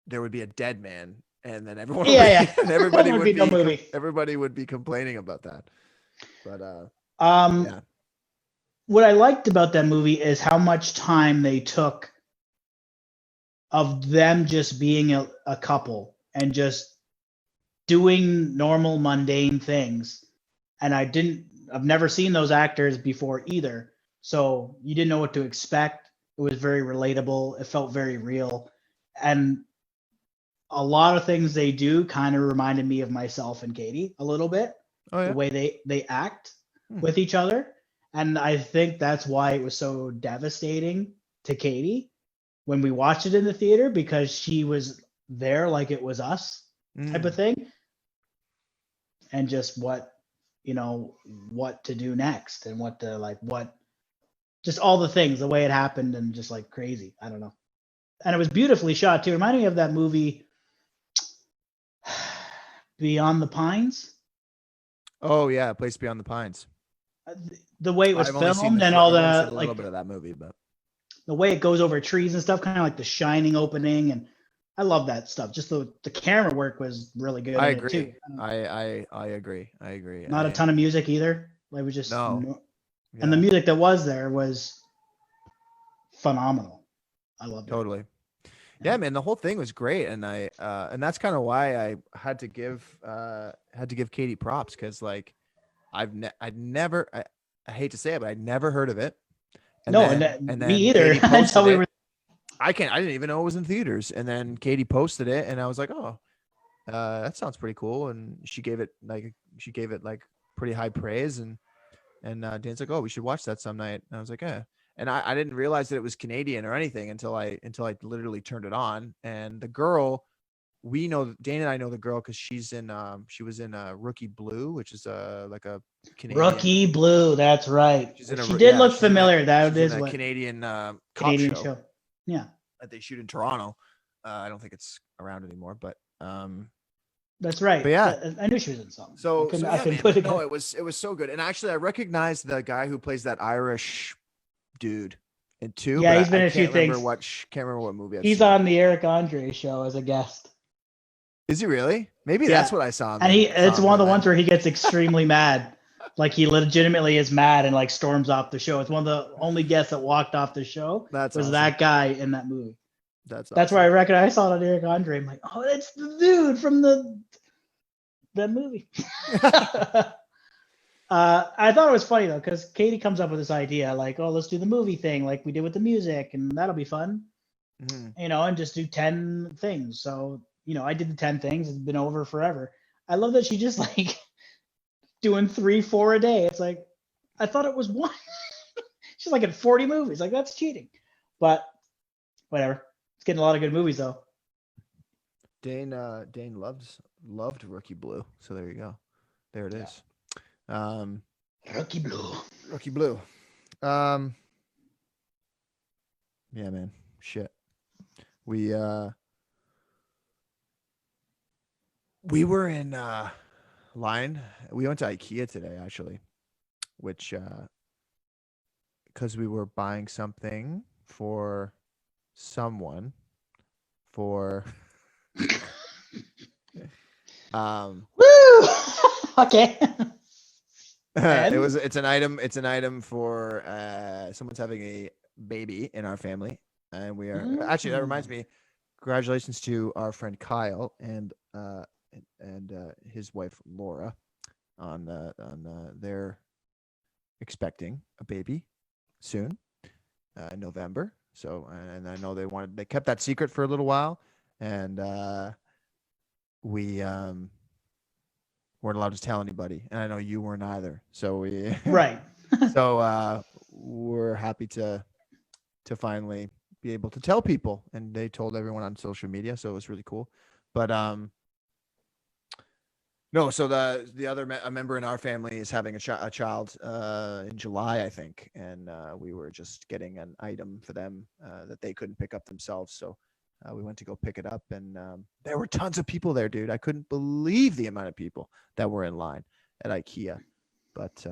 there would be a dead man, and then everyone everybody would be complaining about that. But what I liked about that movie is how much time they took of them just being a couple and just doing normal mundane things. And I've never seen those actors before either. So you didn't know what to expect. It was very relatable. It felt very real. And a lot of things they do kind of reminded me of myself and Katie a little bit. Oh, yeah? The way they act with each other. And I think that's why it was so devastating to Katie when we watched it in the theater, because she was there like it was us type of thing. And just what to do next and just all the things, the way it happened, and just like crazy. I don't know. And it was beautifully shot too. Reminding me of that movie Beyond the Pines. Oh yeah, Place Beyond the Pines. The way it was filmed and all the a little bit of that movie, but the way it goes over trees and stuff, kind of like The Shining opening, and I love that stuff. Just the camera work was really good. I agree. Too. I agree. Not a ton of music either. Like, it was just no. Yeah. And the music that was there was phenomenal. I loved it. Totally. Yeah, man, the whole thing was great, and and that's kind of why I had to give Katie props, because like I'd never I hate to say it, but I'd never heard of it. And then me either. Until we were. I didn't even know it was in theaters, and then Katie posted it, and I was like, oh, that sounds pretty cool, and she gave it like pretty high praise, and Dan's like, oh, we should watch that some night, and I was like, yeah. And I didn't realize that it was Canadian or anything until I literally turned it on. And the girl, Dane and I know the girl because she was in Rookie Blue, which is like a Canadian. Rookie Blue, that's right. She did look familiar. That is a Canadian Canadian show. Yeah, that they shoot in Toronto. I don't think it's around anymore, but That's right. But yeah. I knew she was in something. So I yeah, couldn't man. put Like, it. no, it was so good. And actually, I recognized the guy who plays that Irish dude in two, Yeah, but he's I been in a few can't remember things. what movie I've He's seen him. on the Eric Andre show as a guest. Is he really? Maybe Yeah, that's what I saw him and in. it's one of the ones where he gets extremely mad. Like he legitimately is mad and like storms off the show. It's one of the only guests that walked off the show. That's Was awesome. that guy in that movie? That's where I reckon I saw it on Eric Andre. I'm like, oh, that's the dude from that movie. I thought it was funny though, because Katie comes up with this idea, like, oh, let's do the movie thing, like we did with the music, and that'll be fun, and just do 10 things. So, I did the 10 things. It's been over forever. I love that she just like doing 3-4 a day. It's like, I thought it was one. She's like in 40 movies. Like, that's cheating. But whatever. It's getting a lot of good movies though. Dane loved Rookie Blue. So there you go. There it is. Rookie Blue. Rookie Blue. Yeah, man. Shit. We were in line. We went to IKEA today, actually, which because we were buying something for someone for Woo! Okay. it's an item for someone's having a baby in our family, and we are actually, that reminds me, congratulations to our friend Kyle and his wife Laura on their expecting a baby soon in November. So, and I know they kept that secret for a little while, and we weren't allowed to tell anybody, and I know you weren't either. So we right. So we're happy to finally be able to tell people, and they told everyone on social media, so it was really cool. But no, so the other a member in our family is having a child in July, I think, and we were just getting an item for them that they couldn't pick up themselves. So we went to go pick it up, and there were tons of people there, dude. I couldn't believe the amount of people that were in line at IKEA. But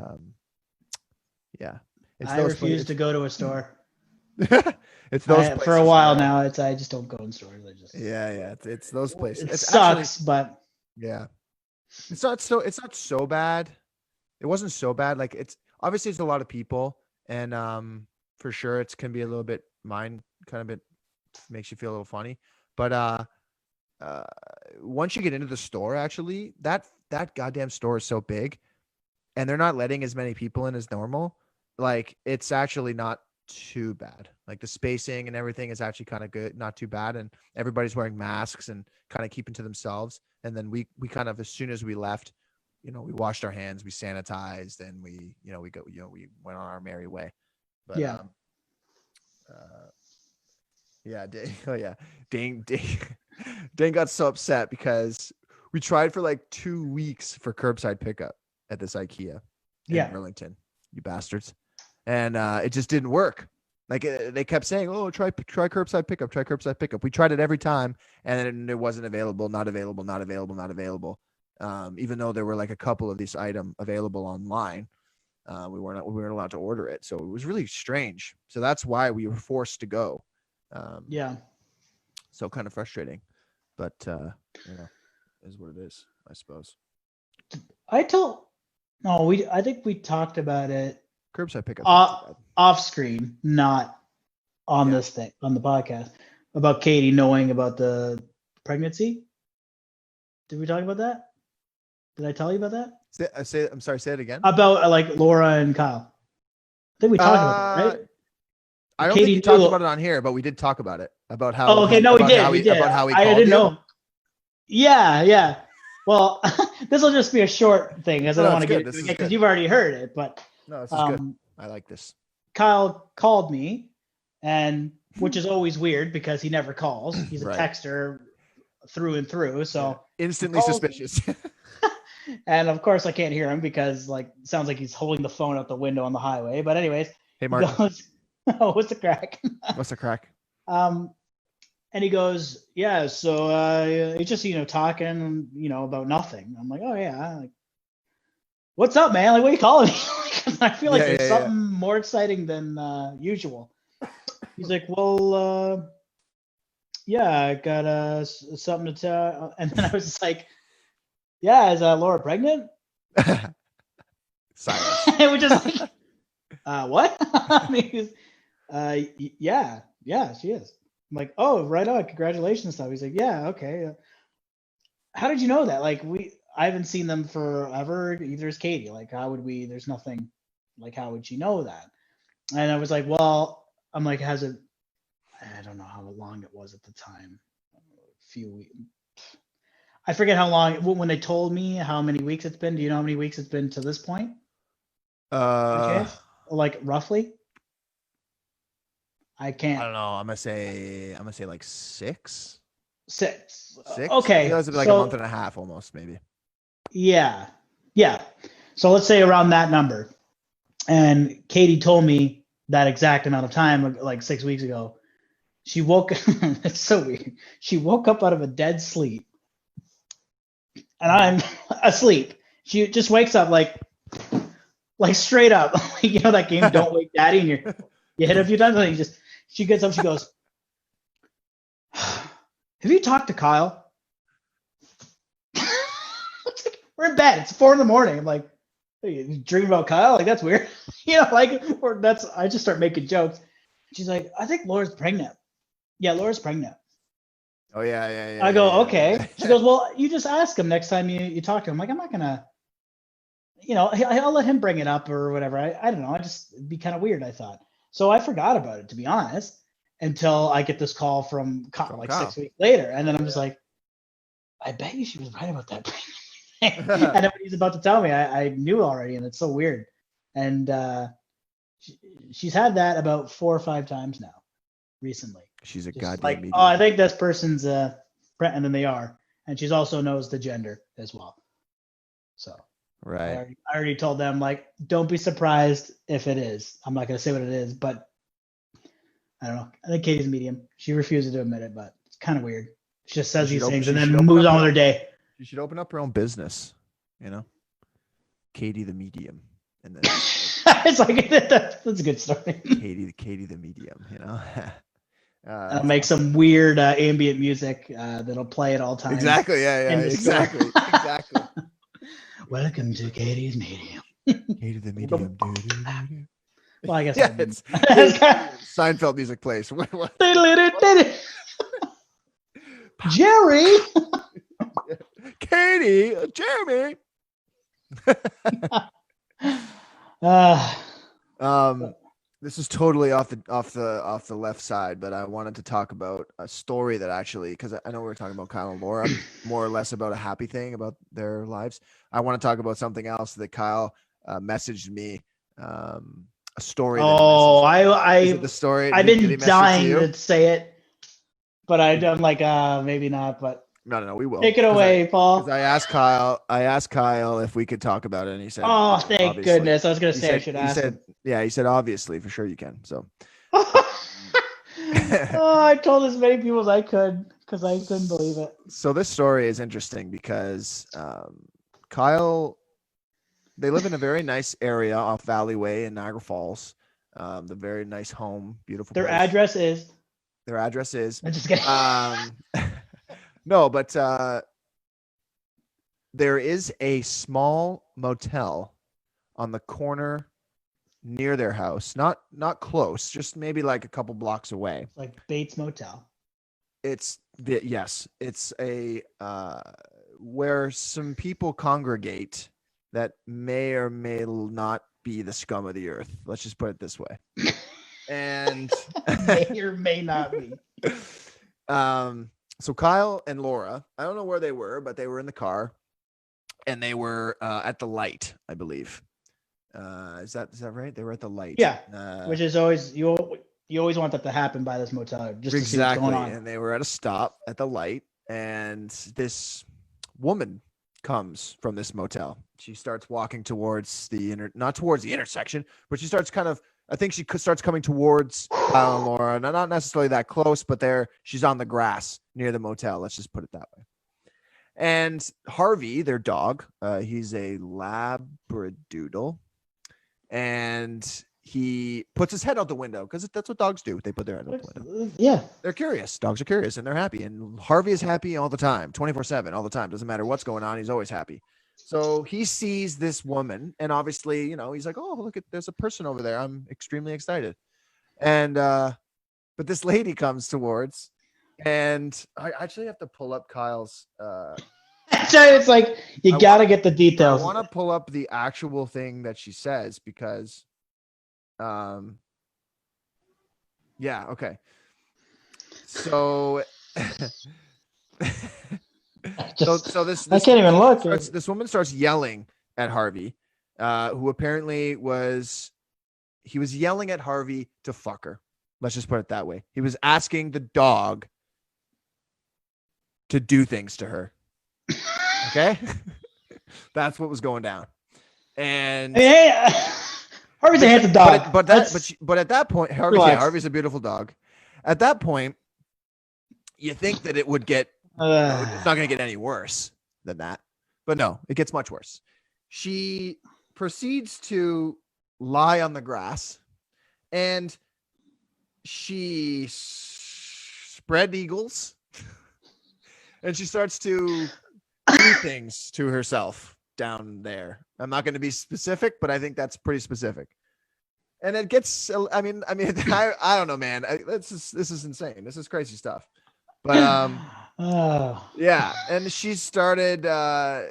yeah, I refuse to go to a store. It's those places, for a while now. I just don't go in stores. It's those places. It sucks, but yeah. It's not so bad. It wasn't so bad. Like, it's obviously it's a lot of people, and for sure it's can be a little bit makes you feel a little funny. But once you get into the store, actually, that goddamn store is so big, and they're not letting as many people in as normal. Like, it's actually not too bad. Like, the spacing and everything is actually kind of good, not too bad, and everybody's wearing masks and kind of keeping to themselves. And then we kind of, as soon as we left, we washed our hands, we sanitized, and we went on our merry way. But yeah. Dane got so upset because we tried for like 2 weeks for curbside pickup at this IKEA in Burlington, you bastards. And it just didn't work. Like, they kept saying, "Oh, try curbside pickup, try curbside pickup." We tried it every time, and it wasn't available, not available, not available, not available. Even though there were like a couple of these items available online, we weren't allowed to order it. So it was really strange. So that's why we were forced to go. So kind of frustrating, but is what it is, I suppose. I think we talked about it. Curbside pickup off screen, not on this thing, on the podcast, about Katie knowing about the pregnancy. Did we talk about that? Did I tell you about that? I'm sorry, say it again. About like Laura and Kyle. I think we talked about that, right? I don't think we talked about it on here, but we did talk about it. About how. Oh, okay. No, we did. About how he called I didn't you. know. Yeah. Well, this will just be a short thing, because I don't want to get into it because you've already heard it. But no, this is good. I like this. Kyle called me, and which is always weird because he never calls. He's a texter through and through. So instantly suspicious. And of course I can't hear him because it sounds like he's holding the phone out the window on the highway. But anyways, hey Mark, what's the crack? What's the crack? And he goes, yeah, so it's just, talking, about nothing. I'm like, oh yeah. Like, what's up, man? Like, what are you calling me? 'Cause I feel like Yeah, there's yeah, something more exciting than usual. He's like, well, yeah, I got something to tell. And then I was just like, yeah, is Laura pregnant? yeah. Silence. It was just like, what? I mean, yeah, she is. I'm like, oh, right on, congratulations and stuff. He's like, yeah, okay. How did you know that? Like, I haven't seen them forever. Either is Katie. Like, how would we? There's nothing. Like, how would she know that? And I was like, well, I'm like, has it? I don't know how long it was at the time. A few weeks. I forget how long. When they told me how many weeks it's been. Do you know how many weeks it's been to this point? By Uh, chance? Like roughly? I I can't. don't know. I'm gonna say like 6. 6. 6. I feel Okay, it's like a month and so a half almost, maybe. yeah, yeah. So let's say around that number. And Katie told me that exact amount of time, like 6 weeks ago. She woke. It's so weird. She woke up out of a dead sleep, and I'm asleep. She just wakes up like straight up. That game, Don't Wake Daddy, and you hit it a few times, and she gets up. She goes, "Have you talked to Kyle?" We're in bed. It's 4 a.m. I'm like, hey, you dream about Kyle? Like, that's weird. Or that's, I just start making jokes. She's like, I think Laura's pregnant. Yeah, Laura's pregnant. Oh yeah, yeah, yeah, I go, yeah, okay. She yeah. goes, well, you just ask him next time you talk to him. Like, I'm not gonna, I'll let him bring it up or whatever. I don't know. It'd be kind of weird, I thought. So I forgot about it, to be honest, until I get this call from Kyle, From like Kyle. 6 weeks later. And then I'm Yeah, just yeah. like, I bet you she was right about that. And then when he's about to tell me, I knew already, and it's so weird. And she's had that about 4 or 5 times now recently. She's a Just goddamn like, oh, I medium. think this person's pregnant, and they are. And she's also knows the gender as well. So Right. I already told them, like, don't be surprised if it is. I'm not gonna say what it is, but I don't know. I think Katie's medium. She refuses to admit it, but it's kind of weird. She just says these things and She then should open moves up on her with her own. day. She should open up her own business. You know, Katie the medium, and then It's like that's a good story. Katie the medium. You know. I'll It's make awesome. some weird ambient music that'll play at all times Exactly. Yeah. in Yeah. the store. Exactly. Exactly. Welcome to Katie's Medium. Katie the medium. Well, I guess Yeah, that wouldn't. it's Katie the medium. Seinfeld music plays. What? Jerry. Katie, Jeremy. Uh, um, this is totally off the left side, but I wanted to talk about a story that actually, because I know we were talking about Kyle and Laura, more or less about a happy thing about their lives. I want to talk about something else that Kyle messaged me. A story that he oh, messaged me. Is it I the story? I've Did he been message it to dying you? to say it, but I'm like, maybe not. But No, we will. take it away, Because Paul. I asked Kyle if we could talk about it, and he said, Oh, thank obviously. goodness. I was gonna say I should ask him. Yeah, he said, obviously, for sure you can. So, Oh, I told as many people as I could because I couldn't believe it. so this story is interesting because Kyle, they live in a very nice area off Valley Way in Niagara Falls. The very nice home, beautiful Their place. address is. Their address is. I'm just kidding. No, but there is a small motel on the corner near their house, not close, just maybe like a couple blocks away. It's like Bates Motel. Yes, it's a where some people congregate that may or may not be the scum of the earth. Let's just put it this way. And May or may not be. So Kyle and Laura, I don't know where they were, but they were in the car, and they were at the light, I believe. Is that right? They were at the light. Yeah, which is always you always want that to happen by this motel just to see what's going on. And they were at a stop at the light, and this woman comes from this motel. She starts walking towards not towards the intersection, but she starts kind of I think she starts coming towards Kyle and Laura. Not necessarily that close, but she's on the grass near the motel. Let's just put it that way. And Harvey, their dog, he's a Labradoodle, and he puts his head out the window because that's what dogs do. They put their head out the window. Yeah. They're curious. Dogs are curious, and they're happy. And Harvey is happy all the time, 24/7, all the time. Doesn't matter what's going on. He's always happy. So he sees this woman, and obviously, he's like, oh, look, there's a person over there. I'm extremely excited. And but this lady comes towards, and I actually have to pull up Kyle's. It's like you got to get the details. I want to pull up the actual thing that she says because, yeah, okay. So, this I can't even look. This woman starts yelling at Harvey, who apparently was yelling at Harvey to fuck her. Let's just put it that way. He was asking the dog to do things to her. Okay, that's what was going down. And Harvey's a handsome dog. But at that point, Harvey's a beautiful dog. At that point, you think that it would get. It's not going to get any worse than that, but no, it gets much worse. She proceeds to lie on the grass, and she spread eagles, and she starts to do things to herself down there. I'm not going to be specific, but I think that's pretty specific. And it gets, I don't know, man. This is insane. This is crazy stuff. But yeah, and she started so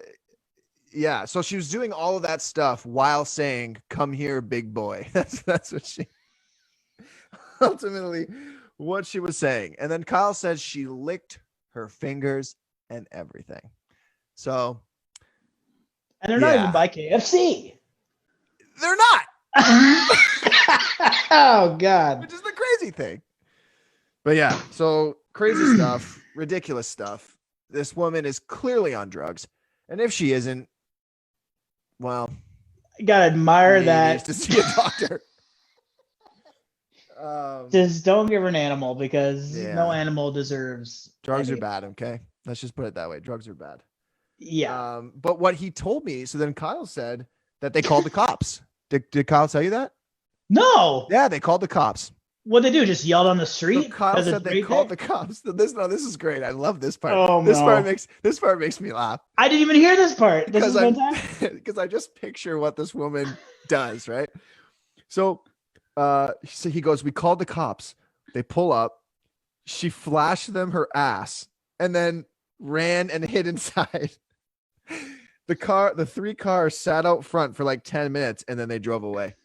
she was doing all of that stuff while saying, "Come here, big boy." That's what she ultimately what she was saying. And then Kyle says she licked her fingers and everything. So, and they're not even by KFC. They're not. Oh God. Which is the crazy thing. But yeah, so crazy stuff, ridiculous stuff. This woman is clearly on drugs. And if she isn't, well, you gotta admire that. To see a doctor. Just don't give her an animal because no animal deserves. Drugs are bad, okay? Let's just put it that way. Drugs are bad. Yeah. But what he told me, so then Kyle said that they called the cops. Did Kyle tell you that? No. Yeah, they called the cops. What'd they do? Just yelled on the street? So Kyle said they called the cops. This is great. I love this part. Oh, this part makes me laugh. I didn't even hear this part. This is fantastic. Because I just picture what this woman does, right? So he goes, we called the cops. They pull up. She flashed them her ass and then ran and hid inside. The 3 cars sat out front for like 10 minutes and then they drove away.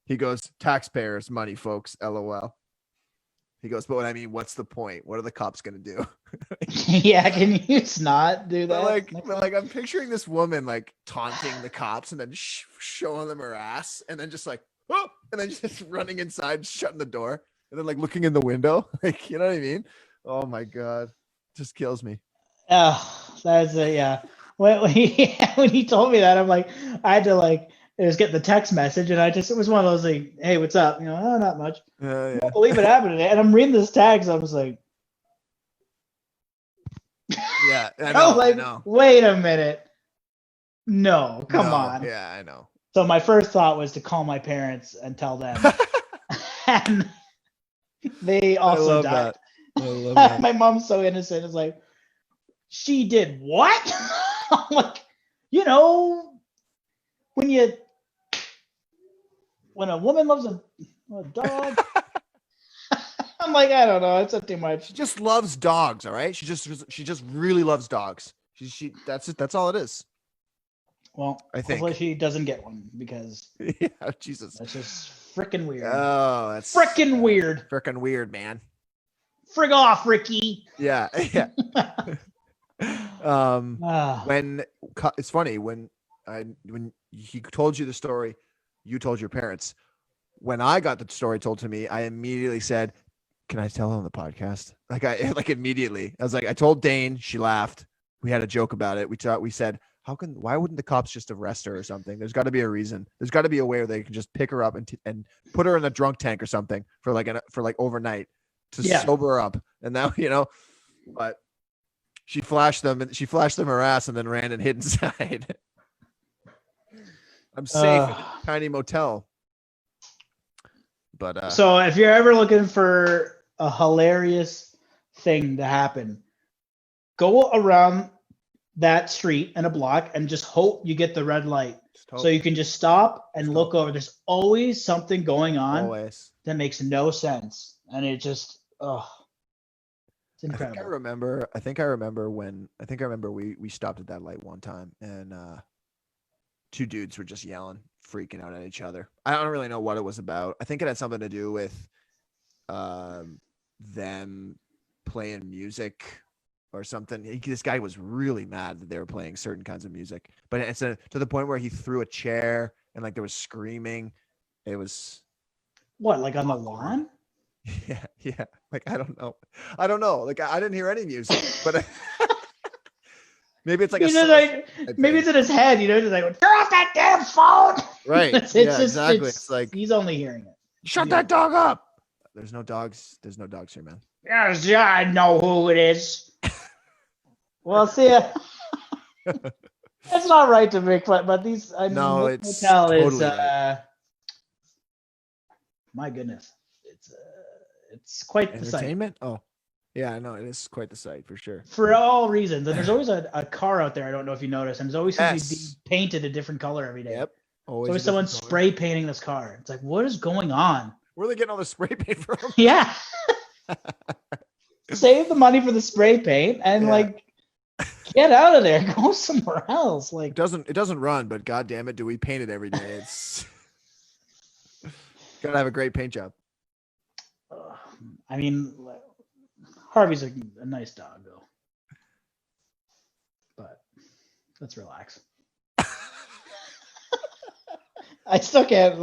He goes, taxpayers' money, folks. LOL. He goes, but what's the point? What are the cops going to do? Yeah, can you not do that? But I'm picturing this woman like taunting the cops and then showing them her ass and then just like, oh, and then just running inside, shutting the door and then like looking in the window. Like, you know what I mean? Oh my God. Just kills me. Oh, that's yeah. When he told me that, I'm like, I had to like, it was getting the text message, and it was one of those like, hey, what's up? Oh, not much. Yeah. I can't believe it happened today. And I'm reading this text, I was like, yeah, I know. Wait a minute. No, come on. Yeah, I know. So my first thought was to call my parents and tell them. And they also died. I love that. My mom's so innocent. It's like, she did what? I'm like, when a woman loves a dog, I'm like, I don't know, it's not too much. She just loves dogs, all right? She just really loves dogs. That's it. That's all it is. Well, I think hopefully she doesn't get one because Jesus, that's just freaking weird. Oh, that's freaking weird. Freaking weird, man. Frig off, Ricky. Yeah. When it's funny when he told you the story, you told your parents. When I got the story told to me, I immediately said, "Can I tell on the podcast?" Like immediately. I was like, I told Dane. She laughed. We had a joke about it. We said, why wouldn't the cops just arrest her or something? There's got to be a reason. There's got to be a way where they can just pick her up and put her in a drunk tank or something for like overnight to sober her up. And now, but she flashed them her ass and then ran and hid inside. I'm safe in a tiny motel. But so if you're ever looking for a hilarious thing to happen, go around that street and a block and just hope you get the red light. So you can just stop and look over. There's always something going on that makes no sense. And it just, it's incredible. I think I remember we stopped at that light one time and two dudes were just yelling, freaking out at each other. I don't really know what it was about. I think it had something to do with them playing music or something. This guy was really mad that they were playing certain kinds of music, but it's to the point where he threw a chair and like there was screaming. It was what, like on the lawn? Yeah. Like I don't know. Like I didn't hear any music, but maybe it's like maybe it's in his head, just like, turn off that damn phone. Right. Exactly. It's like he's only hearing it. Shut that dog up. There's no dogs here, man. Yes, yeah, I know who it is. Well, see, it's not right to make fun, but it's totally is right. My goodness, it's quite the sight. Entertainment. Oh, yeah, I know it is quite the sight for sure. For all reasons, and there's always a car out there. I don't know if you noticed, and there's always something being painted a different color every day. Yep. Always someone spray painting this car. It's like, what is going on? Where are they getting all the spray paint from? Yeah. Save the money for the spray paint and get out of there. Go somewhere else. Like it doesn't run, but god damn it, do we paint it every day? It's gotta have a great paint job. I mean, Harvey's a nice dog though, but let's relax. I still can't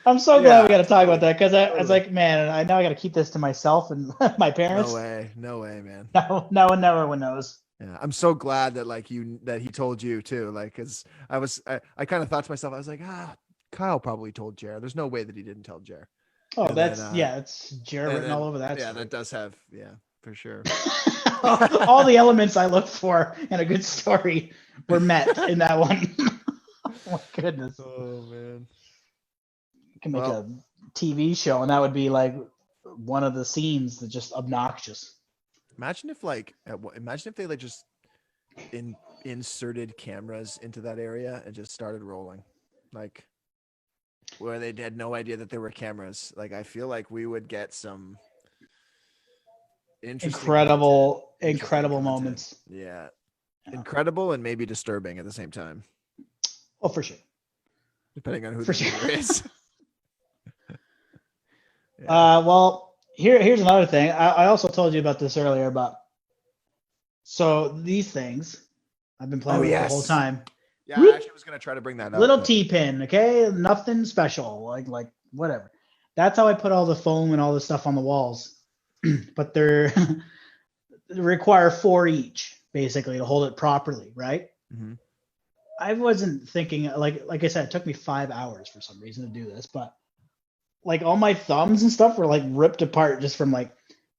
I'm so glad we got to talk about that because I was like, man, I got to keep this to myself and my parents. No way, man. No one knows. Yeah, I'm so glad that he told you too. Like, cause I kind of thought to myself, I was like, Kyle probably told Jer. There's no way that he didn't tell Jer. Oh, it's Jer written all over that. Yeah, that does have, for sure. all the elements I look for in a good story were met in that one. Oh my goodness. Oh man. Can make a TV show, and that would be like one of the scenes that's just obnoxious. Imagine if they just inserted cameras into that area and just started rolling, like where they had no idea that there were cameras. Like I feel like we would get some incredible moments. Yeah, incredible and maybe disturbing at the same time. Oh, for sure. Depending on who the viewer is. Well, here's another thing. I also told you about this earlier, but so these things I've been playing with the whole time. Yeah, I actually was gonna try to bring that up. Little T-pin, okay? Nothing special, like whatever. That's how I put all the foam and all the stuff on the walls. But they require 4 each, basically, to hold it properly, right? Mm-hmm. I wasn't thinking like I said, it took me 5 hours for some reason to do this, but like all my thumbs and stuff were like ripped apart just from like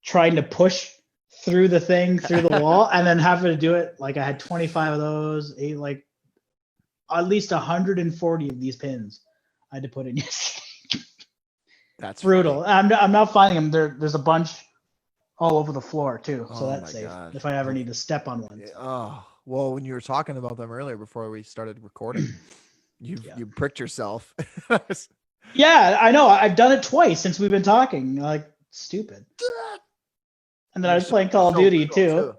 trying to push through the thing through the wall and then having to do it. Like I had 25 of those, like at least 140 of these pins I had to put in yesterday. That's brutal. I'm not finding them. There's a bunch all over the floor too, so that's safe. God. If I ever need to step on one. Oh well, when you were talking about them earlier before we started recording, you pricked yourself. Yeah, I know. I've done it twice since we've been talking. Like stupid. And then I was playing Call of Duty too,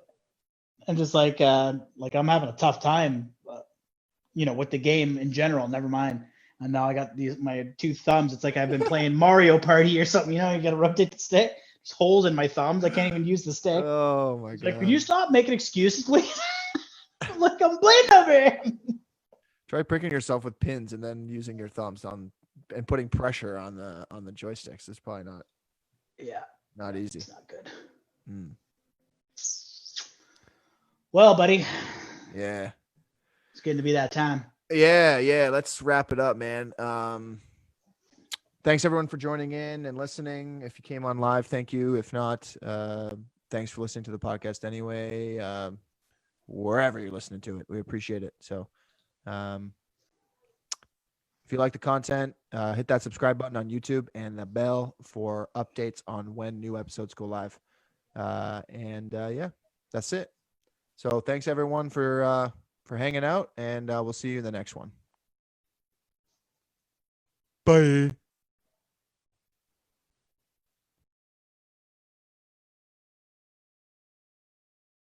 and just like I'm having a tough time, with the game in general. Never mind. And now I got my 2 thumbs. It's like I've been playing Mario Party or something. You got to rotate the stick. There's holes in my thumbs. I can't even use the stick. Oh my god! Like, can you stop making excuses, please? Look, I'm bleeding over here. Try pricking yourself with pins and then using your thumbs and putting pressure on the joysticks. It's probably not. Yeah. Not easy. It's not good. Mm. Well, buddy. Yeah. It's getting to be that time. Yeah. Let's wrap it up, man. Thanks everyone for joining in and listening. If you came on live, thank you. If not, thanks for listening to the podcast anyway. Wherever you're listening to it, we appreciate it. So, if you like the content, hit that subscribe button on YouTube and the bell for updates on when new episodes go live. Yeah, that's it. So thanks everyone for hanging out, and we'll see you in the next one. Bye.